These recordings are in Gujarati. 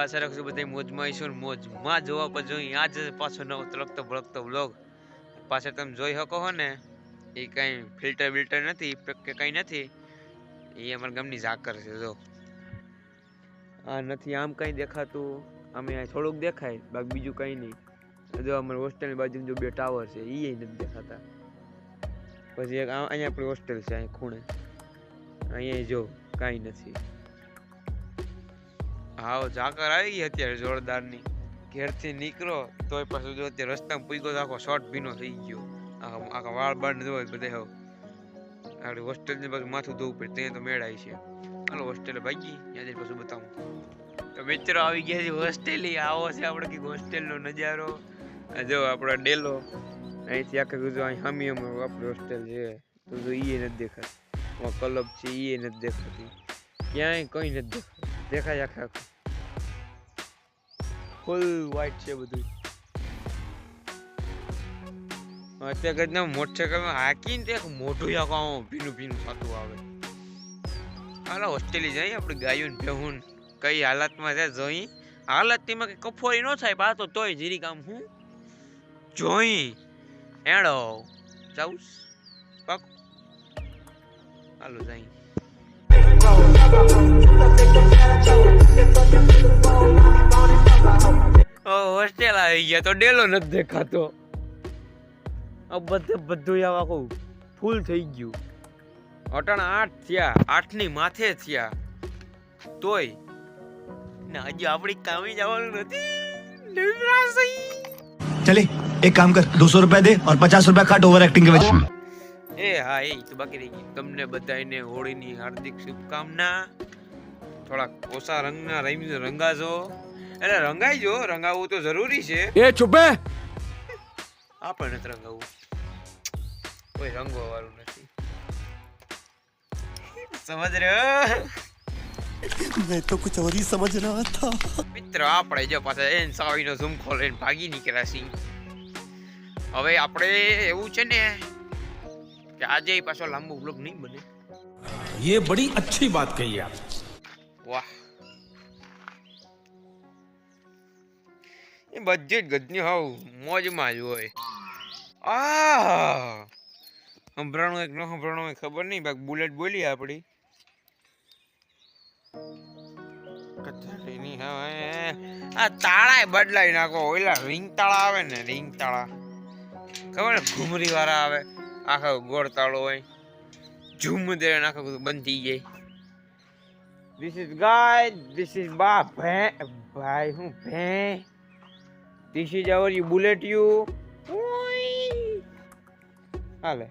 આશા રાખું છું બધા મોજમાં આવીશું ને મોજમાં જોવા પર જોઈ આજ પાછો નવો તલકતો ભળકતો વ્લોગ પાછળ તમે જોઈ શકો છો ને એ કઈ ફિલ્ટર બિલ્ટર નથી કે કઈ નથી એ અમારા ગામની ઝાકર છે જો આ નથી આમ કઈ દેખાતું અમે થોડુંક દેખાય બાકી બીજું કઈ નહીં જો અમારી હોસ્ટેલની બાજુ જો બે ટાવર છે એ નથી દેખાતા પછી એક અહીંયા આપણી હોસ્ટેલ છે અહીં ખૂણે અહીંયા જો કાંઈ નથી હા ઝાકર આવી ગઈ અત્યારે જોરદારની ઘેરથી નીકળો તોય પાછું જો અત્યારે રસ્તામાં પૂગ્યો તો આખો શોર્ટ ભીનો થઈ ગયો આખા વાળ બાળ જોવા બધા હવે આપણી હોસ્ટેલની બાજુ માથું ધોવું પડે ત્યાં તો મેળાય છે હાલો હોસ્ટેલે ભાગી ત્યાંથી પાછું બતાવું તો મિત્રો આવી ગયા છે હોસ્ટેલી આવો છે આપણે કંઈક હોસ્ટેલનો નજારો જો આપણો ડેલો અહીંથી આખે જો અહીં સામી અમારું આપણી હોસ્ટેલ છે તો જો એ નથી દેખાતી ક્લબ છે એ નથી દેખાતી ક્યાંય કંઈ નથી દેખાતું દેખાય આખે આખું ફૂલ વ્હાઈટ છે બધું અત્યારે કઈ મોટરસાઇકલમાં હાકીને તે મોઢું આખું ભીનું ભીનું થતું આવે હાલો હોસ્ટેલી જઈ આપણે ગાયું ને ભેહું કઈ હાલતમાં છે જોઈ હાલતમાં કઈ કફોરી ન થાય બા તો તોય જીરી કામ હું જોઈ એડો જાઉં પાક હાલો જઈ હોસ્ટેલ આવી ગયા તો ડેલો નથી દેખાતો બધું આખું ફૂલ થઈ ગયું અટાણા 8 થયા 8 ની માથે થયા તોય ને હજી આપણી કામે જવાનું નથી चले एक काम कर 200 रुपया दे और 50 रुपया काट ओवर एक्टिंग के वजह ए हाँ એ તો બાકી રહી ગઈ તમને બધાને હોળીની હાર્દિક શુભકામના થોડા ઓછા રંગના રંગાજો એટલે રંગાઈજો રંગાવવું તો જરૂરી છે એ ચૂપે આપણે નથી રંગાવવું કોઈ રંગવા વાળું નથી સમજ રહ્યો मैं तो कुछ और ही समझ रहा था મિત્ર આપણે જો પાછા એન સાવીનો ઝુમખો લઈને ભાગી નીકળ્યા છીએ હવે આપણે એવું છે ને કે આજે પાછો લાંબો વ્લોગ નહીં બને ये बड़ी अच्छी बात कही आप વાહ એ બધી જ ગજની હાવ મોજમાં જ હોય સંભળાણું એક ન સંભળાણું ખબર નહીં બાકી બુલેટ બોલી આપણી કચરાની હવે આ તાળા બદલાઈ નાખો ઓલા રિંગ તાળા આવે ને રિંગ તાળા ખબર ને ઘુમરી વાળા આવે આખો ગોળ તાળો હોય ઝૂમ દે નાખો બધું બંધ થઈ જાય ધીસ ઇઝ ગાય ધીસ ઇઝ બા ભાઈ હું ભે this is our you bullet you હાલે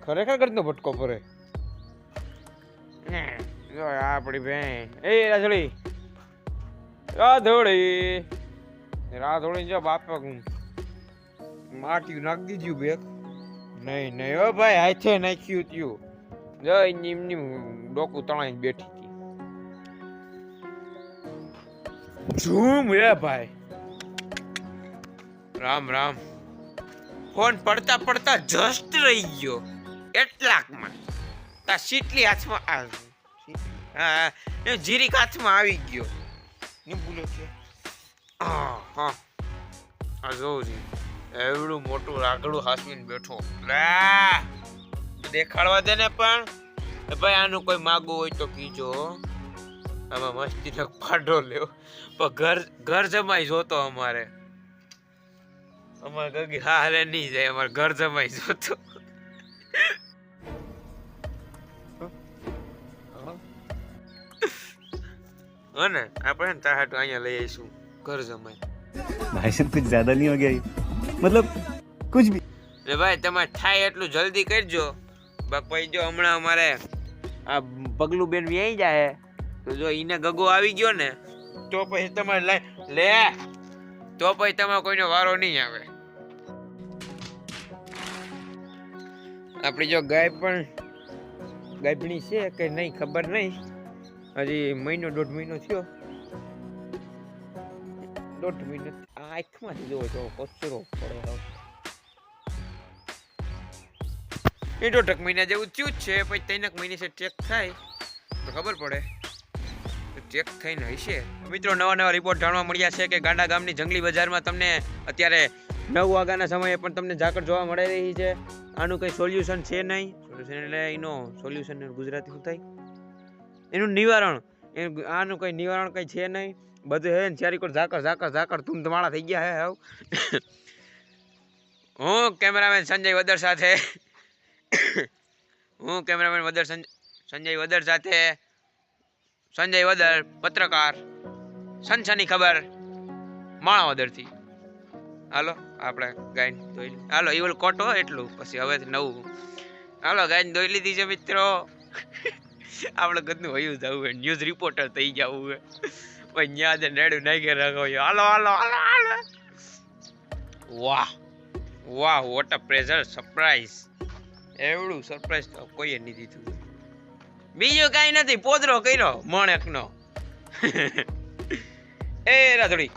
ખરેખર કરતો ભટકો પડે જો આપણી બેન એ રાધોડી જો બાપ માટી નાખી દીધું બેગ નહીં નહીં ઓ ભાઈ હાથે નાખ્યું ત્યું જો એમની ડોકું તણાઈને બેઠી હતી ઝૂમ રે ભાઈ રામ રામ ફોન પડતા પડતા જસ્ટ રહી ગયો એટલાકમાં તા સીટલી હાથમાં હા જીરીક હાથમાં આવી ગયો નીબુલો છે હા આ જોઉં એવડું મોટું રાગડું હાસવીને બેઠો લે દેખાડવા દે ને પણ ભાઈ આનું કોઈ માગવું હોય તો કીજો આમાં મસ્તીનો પાડો લેવો પણ ઘર જમાઈ જોતો અમારે ગગી હારે નહીં જાય અમારે ઘર જમાઈ જોતો અને આપણે ને તાર હાટુ અહીંયા લઈ આવીશું ઘર જમાઈ भाई साहब कुछ ज्यादा नहीं हो गया मतलब कुछ भी લે ભાઈ તમારે થાય એટલું જલ્દી કરજો બાકી જો હમણાં અમારે આ પગલું બેન વ્યાઈ જાય તો જો ઈને ગગો આવી ગયો ને તો પછી તમારે લે તો પછી તમારે કોઈનો વારો નહીં આવે આપણી જો ગાય પણ ગાયપણી છે કે નહીં ખબર નહીં હજી મહિનો 1.5 મહિનો થયો 1.5 મહિનો આંખમાંથી જોવો તો કચરો પડે એ 1.5 મહિના જેવું થયું જ છે પછી 3 મહિને છે ચેક થાય તો ખબર પડે ચેક થઈને હશે. મિત્રો નવા રિપોર્ટ જાણવા મળ્યા છે કે ગાંડા ગામની જંગલી બજારમાં તમને અત્યારે 9 વાગ્યાના સમયે પણ તમને ઝાકળ જોવા મળી રહી છે. આનું કંઈ સોલ્યુશન છે નહીં. સોલ્યુશન એટલે એનો સોલ્યુશન ગુજરાતી શું થાય? એનું નિવારણ. આનું કંઈ નિવારણ કંઈ છે નહીં. બધું હે ને ચારી કોર ઝાકળ ધૂમધમાળા થઈ ગયા હે હવે. હું કેમેરામેન સંજય વદર સાથે સંજય વદર પત્રકાર સનસની ખબર માણાવદરથી. હાલો આપણે ગાયન દોઈ હાલો ઈ ઓલું કોટો એટલું પછી હવેથી નવું. હાલો ગાયન દોઈ લીધી છે મિત્રો. આપણે ગદનું વયું જવું હોય ન્યૂઝ રિપોર્ટર થઈ જવું હોય ભાઈ ન્યા જ રેડું નાખી રાખો. હાલો. વાહ વોટ અ પ્રેઝર સરપ્રાઈઝ. એવડું સરપ્રાઈઝ તો કોઈએ નહીં દીધું. બીજું કાંઈ નથી, પોદરો કર્યો મણેકનો. એ રાધડી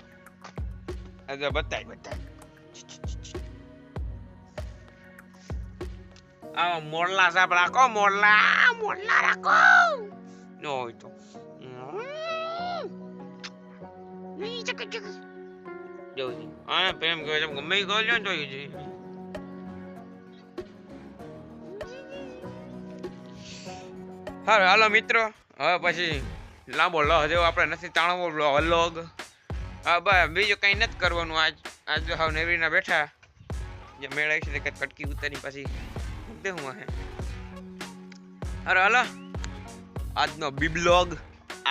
બતાય આવા મોરલા સાપ રાખો. મોરલા રાખો નો હોય તો હા પ્રેમ કહે છે ગમે કહો છો ને જોયું છે. હાલો મિત્રો હવે પછી લાંબો લહ જેવો આપણે નથી તાણવો અલગ. હા બસ બીજું કંઈ નથી કરવાનું. આજ તો હાવ નેવીના બેઠા જે મેળ આવી છે કટકી ઉતારી પાછી દે હું હે. હાલો આજનો બીબ્લોગ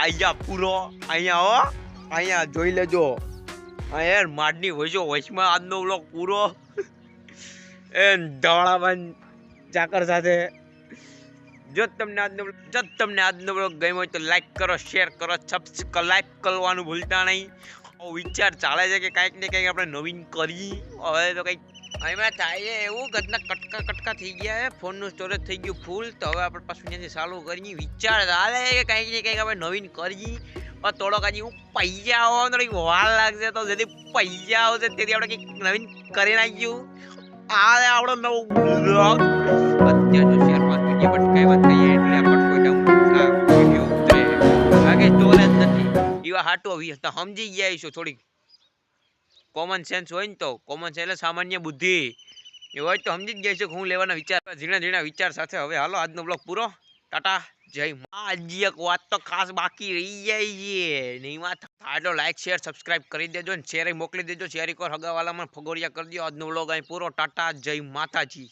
આયા પૂરો. અહીંયા જોઈ લેજો. યાર માડની વચમાં આજનો વ્લોગ પૂરો. એ ધવળાબંધ ચાકર સાથે. જો તમને આજનો બ્લોગ ગમ્યો હોય તો લાઈક કરો, શેર કરો, સબસ્ક્રાઇબ કરવાનું ભૂલતા નહીં. વિચાર ચાલે છે કે કંઈક ને કંઈક આપણે નવીન કરી. હવે તો કંઈક એમાં થાય એવું ગદના કટકા થઈ ગયા છે. ફોનનું સ્ટોરેજ થઈ ગયું ફૂલ. તો હવે આપણે પાછું ત્યાંથી ચાલુ કરીએ. વિચાર ચાલે કે કંઈક ને કંઈક આપણે નવીન કરીએ. થોડોક હજી હું પૈસા આવવાનો વાર લાગશે. તો જેથી પૈસા આવશે તેથી આપણે કંઈક નવીન કરી નાખ્યું. આ આપણો નવો બ્લોગ અત્યારે શેર માર્કેટ બટ કઈ વાત કહીએ એટલે આપણે કોઈ વિડિયો ઉતરે આગે સ્ટોરેજ નથી એવા હાટો સમજી ગયા છો. થોડીક કોમન સેન્સ હોય ને તો કોમન સેન્સ એટલે સામાન્ય બુદ્ધિ એ હોય તો સમજી જ ગયા છો કે હું લેવાના વિચાર ઝીણા વિચાર સાથે. હવે હાલો આજનો બ્લોગ પૂરો. ટાટા જય મા. હજી એક વાત તો ખાસ બાકી રહી જાય છે નહીં વાત. આટલો લાઈક શેર સબસ્ક્રાઇબ કરી દેજો ને શેર મોકલી દેજો. શેર એક વાર હગાવાલામાં ફગોરિયા કરી દો. આજનો બ્લોગ અહીં પૂરો. ટાટા જય માતાજી.